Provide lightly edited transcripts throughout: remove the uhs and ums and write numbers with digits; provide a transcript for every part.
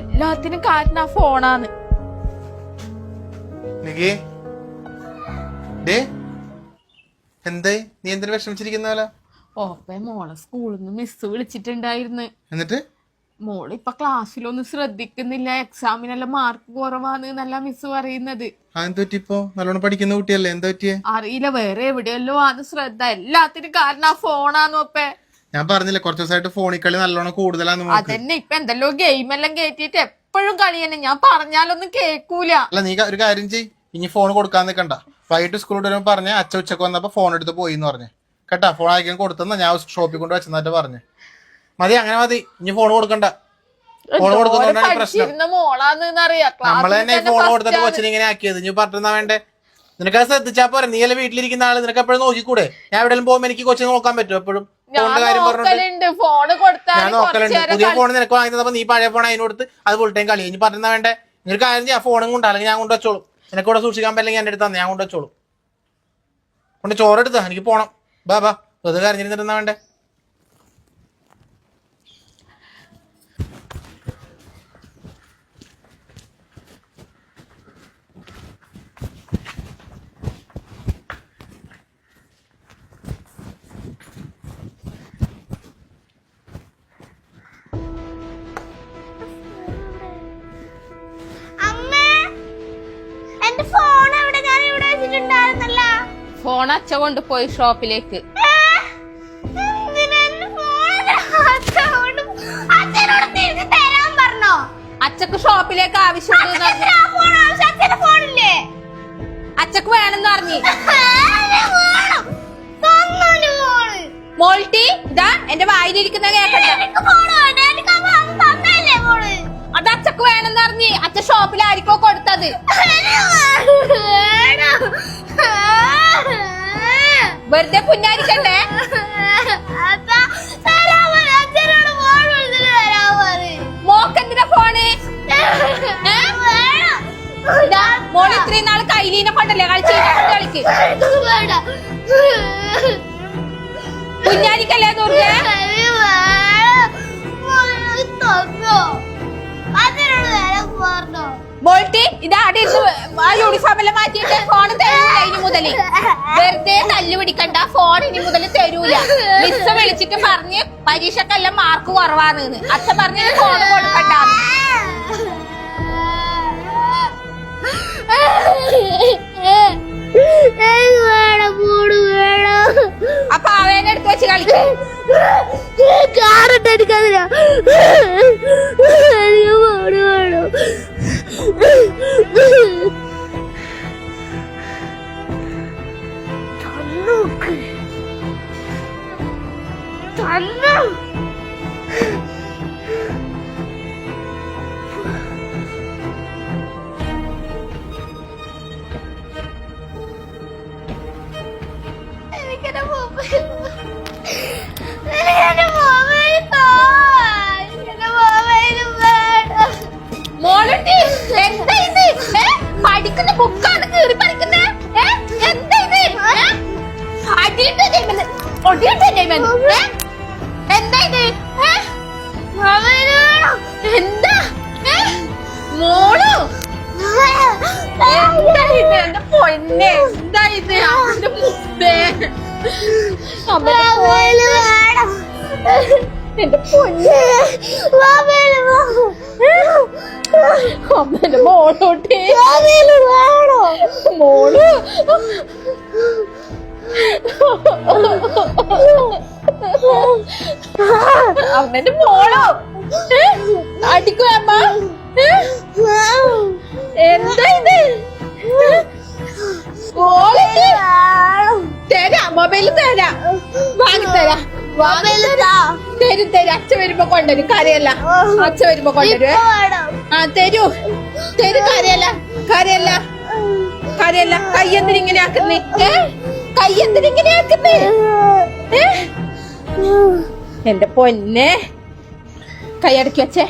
എല്ലാത്തിനും കാരണം ആ ഫോണാണ്. എന്തായി? നീ എന്തിനു വിഷമിച്ചിരിക്കുന്ന? മോളെ സ്കൂളിൽ നിന്ന് മിസ് വിളിച്ചിട്ടുണ്ടായിരുന്നു. എന്നിട്ട് മോള് ഇപ്പൊ ക്ലാസ്സിലൊന്നും ശ്രദ്ധിക്കുന്നില്ല, എക്സാമിനെല്ലാം മാർക്ക് കുറവാന്ന് നല്ല മിസ് പറയുന്നത്. ഇപ്പൊ നല്ലോണം പഠിക്കുന്ന കുട്ടിയല്ലേ, എന്താ പറ്റിയേ? അറിയില്ല, വേറെ എവിടെയല്ലോ ആണ് ശ്രദ്ധ. എല്ലാത്തിനും കാരണം ആ ഫോണാന്ന്. ഒപ്പേ ഞാൻ പറഞ്ഞില്ല കുറച്ച് ദിവസമായിട്ട് ഫോണിൽ കളി നല്ലോണം കൂടുതലാന്ന്. അതന്നെ, ഇപ്പൊ എന്തെല്ലോ ഗെയിം എല്ലാം കേറ്റിട്ട് എപ്പോഴും കളി തന്നെ. ഞാൻ പറഞ്ഞാലൊന്നും കേക്കൂല. അല്ല, നീ ഒരു കാര്യം ചെയ്യ്, ഇനി ഫോൺ കൊടുക്കാൻ നിൽക്കണ്ട. വൈകിട്ട് സ്കൂളിൽ വരുമ്പോ പറഞ്ഞ അച്ഛ ഉച്ചക്ക് വന്നപ്പോ ഫോൺ എടുത്ത് പോയി എന്ന് പറഞ്ഞു കേട്ടാ. ഫോൺ അയക്കാൻ കൊടുത്തെന്ന ഞാൻ ഷോപ്പിൽ കൊണ്ട് വെച്ചെന്നിട്ട് പറഞ്ഞു. മതി, അങ്ങനെ മതി, ഇനി ഫോൺ കൊടുക്കണ്ട. ഫോൺ കൊടുക്കുന്നോണ്ടാണ് പ്രശ്നം. നമ്മള് തന്നെ ഫോൺ കൊടുത്തിട്ട് കൊച്ചിനെ ഇങ്ങനെ ആക്കിയത്. ഇനി പറഞ്ഞാ വേണ്ടേ? നിനക്ക് അത് ശ്രദ്ധിച്ചാ പോരെ? നീ അല്ലേ വീട്ടിലിരിക്കുന്ന ആള്, നിനക്ക് എപ്പോഴും നോക്കിക്കൂടെ? ഞാൻ എവിടെയും പോകുമ്പോ എനിക്ക് കൊച്ചിനെ നോക്കാൻ പറ്റും എപ്പോഴും? ഫോണിന്റെ കാര്യം പറഞ്ഞോണ്ട് ഞാൻ നോക്കലുണ്ട്. പുതിയ ഫോൺ നിനക്ക് വാങ്ങി തന്നപ്പോ നീ പഴയ ഫോൺ അതിന് കൊടുത്ത് അത് ഫുൾ ടൈം കളി. ഇനി പറഞ്ഞാ വേണ്ടേ? നിനക്ക് കാര്യം ചെയ്യാം, ഫോണും കൊണ്ട് അല്ലെങ്കിൽ ഞാൻ കൊണ്ട് വെച്ചോളൂ. നിനക്ക് ഇവിടെ സൂക്ഷിക്കാൻ പറ്റില്ലെങ്കിൽ എന്റെ അടുത്ത് തന്നെ ഞാൻ കൊണ്ട് വെച്ചോളൂ. കൊണ്ട് ചോറെടുത്താ, എനിക്ക് പോണം. ബാ ബാ, വെറുതെ കരഞ്ഞിരുന്നിരുന്നാ വേണ്ടേ? ഫോൺ അച്ഛ കൊണ്ടുപോയി ഷോപ്പിലേക്ക്. അച്ഛക്ക് ഷോപ്പിലേക്ക് ആവശ്യമുണ്ട്. അച്ഛക്ക് വേണമെന്ന് പറഞ്ഞു. മോൾട്ടി, ഇതാ എന്റെ വായിലിരിക്കുന്ന കേക്കണ്ട. അത് അച്ഛക്ക് വേണമെന്ന് പറഞ്ഞു. അച്ഛൻ ഷോപ്പിൽ ആയിരിക്കോ കൊടുത്തത്. വെറുതെ പുന്നാരിക്കണ്ടേ? മോക്കെന്തിനാ ഫോണ്? മോള് ഇത്രയും നാള് കൈലീനെ കൊണ്ടല്ലേ കളിക്ക്. കുഞ്ഞാരിക്കല്ലേ ദുർഗ? ബോൾട്ടി, ഇതാ ആ യൂണിഫോം എല്ലാം മാറ്റിയിട്ട് ഫോൺ തരൂല. ഇനി മുതല് വെറുതെ തല്ലു പിടിക്കണ്ട. ഫോൺ ഇനി മുതൽ തരൂല. മിസ് വിളിച്ചിട്ട് പറഞ്ഞ് പരീക്ഷക്കെല്ലാം മാർക്ക് കുറവാന്ന്. അച്ഛൻ പറഞ്ഞ് ഫോൺ കൊടുക്കണ്ട. അപ്പൊ അവനെ എടുത്ത് വെച്ച് കളിക്കും. മോളുട്ടി, എന്താ ഇത്? പഠിക്കുന്ന ബുക്കാണ് കീറി പഠിക്കുന്നേ. എന്താ ഇത്? എന്താ ഇത്? എന്താ മോളു? എന്താ ഇത്? എന്റെ പൊന്നെ, എന്താ ഇത്? അവന്റെ മുത്തേ, എന്റെ പൊന്നെ, അമ്മേന്റെ മോളോട്ടെ മോള്. അമ്മേന്റെ മോളോ അടിക്കും അമ്മ. എന്താ ഇത്? തരാം, മൊബൈല് തരാം, വാങ്ങിത്തരാം. തരും. അച്ഛൻ വരുമ്പോ കൊണ്ടുവരും. കരയല്ല, അച്ഛൻ വരുമ്പോ കൊണ്ടുവരും. ആ തരൂ. കരയല്ല. കയ്യെന്തിനിങ്ങനെ ആക്കുന്നേ? കയ്യെന്തിനിങ്ങനെ ആക്കുന്നേ? എന്റെ പൊന്നെ, കൈയടക്കി വെച്ചേ.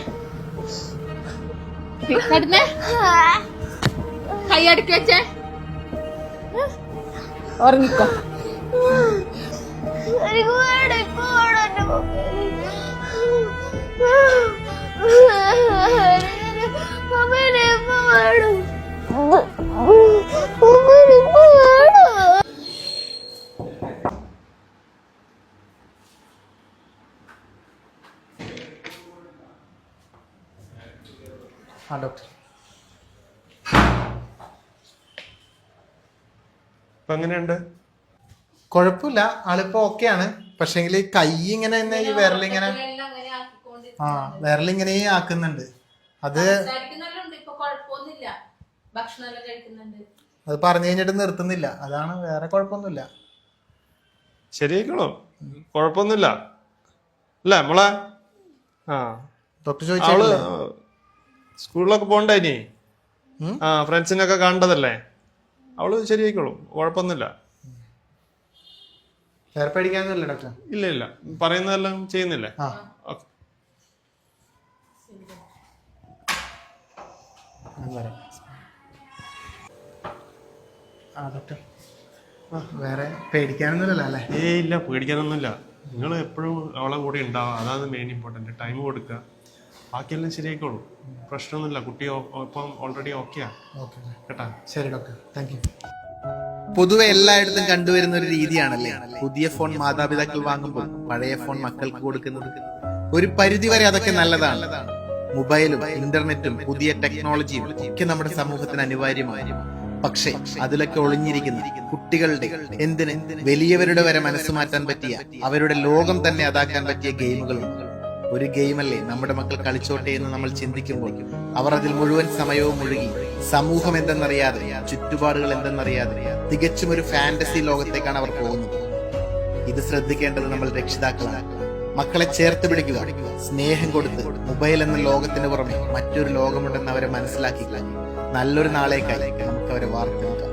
കൈയടക്കി വെച്ചേ. ഉറങ്ങിക്കോ. എനിക്ക് ആ ഡോക്ടർ. ഇപ്പൊ എങ്ങനെയുണ്ട്? കുഴപ്പമില്ല, ആളിപ്പോ ഓക്കെയാണ്. പക്ഷെങ്കിൽ കൈ ഇങ്ങനെ തന്നെ ഈ വിരലിങ്ങനെ വിരലിങ്ങനെ ആക്കുന്നുണ്ട്. അത് അത് പറഞ്ഞു കഴിഞ്ഞിട്ട് നിർത്തുന്നില്ല. അതാണ്, വേറെ കുഴപ്പമൊന്നുമില്ല. ശരിയായിക്കോളൂ, കുഴപ്പമൊന്നുമില്ല അല്ലേ മോളെ? ആ ഡോക്ടർ അവള് ചോദിച്ചില്ലേ? സ്കൂളിലൊക്കെ പോണ്ടേ ഇനി? ആ ഫ്രണ്ട്സിനൊക്കെ കണ്ടതല്ലേ? അവള് ശരിയായിക്കോളും, കുഴപ്പമൊന്നുമില്ല. വേറെ പേടിക്കാനൊന്നുമില്ല ഡോക്ടർ? ഇല്ല ഇല്ല, പറയുന്നതെല്ലാം ചെയ്യുന്നില്ലേ? ആ ഓക്കെ. ആ ഡോക്ടർ, വേറെ പേടിക്കാനൊന്നുമില്ലല്ലോ അല്ലേ? ഏയ് ഇല്ല, പേടിക്കാനൊന്നുമില്ല. നിങ്ങൾ എപ്പോഴും അവളെ കൂടെ ഉണ്ടാവുക, അതാണ് മെയിൻ ഇമ്പോർട്ടൻറ്റ്. ടൈം കൊടുക്കുക, ബാക്കിയെല്ലാം ശരിയായിക്കോളൂ. പ്രശ്നമൊന്നുമില്ല. കുട്ടി ഇപ്പം ഓൾറെഡി ഓക്കെയാ കേട്ടാ. ശരി ഡോക്ടർ, താങ്ക് യു. പൊതുവെ എല്ലായിടത്തും കണ്ടുവരുന്ന ഒരു രീതിയാണല്ലേ പുതിയ ഫോൺ മാതാപിതാക്കൾ വാങ്ങുമ്പോൾ പഴയ ഫോൺ മക്കൾക്ക് കൊടുക്കുന്നത്. ഒരു പരിധിവരെ അതൊക്കെ നല്ലതാണ്. മൊബൈലും ഇന്റർനെറ്റും പുതിയ ടെക്നോളജിയും ഒക്കെ നമ്മുടെ സമൂഹത്തിന് അനിവാര്യമാണ്. പക്ഷേ അതിലൊക്കെ ഒളിഞ്ഞിരിക്കുന്ന കുട്ടികളുടെ, എന്തിന് വലിയവരുടെ വരെ മനസ്സ് മാറ്റാൻ പറ്റിയ, അവരുടെ ലോകം തന്നെ അതാക്കാൻ പറ്റിയ ഗെയിമുകളുണ്ട്. ഒരു ഗെയിമല്ലേ നമ്മുടെ മക്കൾ കളിച്ചോട്ടെ എന്ന് നമ്മൾ ചിന്തിക്കുമ്പോൾ അവർ അതിൽ മുഴുവൻ സമയവും മുഴുകി സമൂഹം എന്തെന്നറിയാതെ, ചുറ്റുപാടുകൾ എന്തെന്നറിയാതെ തികച്ചും ഒരു ഫാന്റസി ലോകത്തേക്കാണ് അവർ പോകുന്നത്. ഇത് ശ്രദ്ധിക്കേണ്ടത് നമ്മൾ രക്ഷിതാക്കളാണ്. മക്കളെ ചേർത്ത് പിടിക്കുക, സ്നേഹം കൊടുത്ത് മൊബൈൽ എന്ന ലോകത്തിന് പുറമെ മറ്റൊരു ലോകമുണ്ടെന്ന് അവരെ മനസ്സിലാക്കിക്കുക. നല്ലൊരു നാളേക്കായി നമുക്ക് അവരെ വാർത്തെടുക്കാം.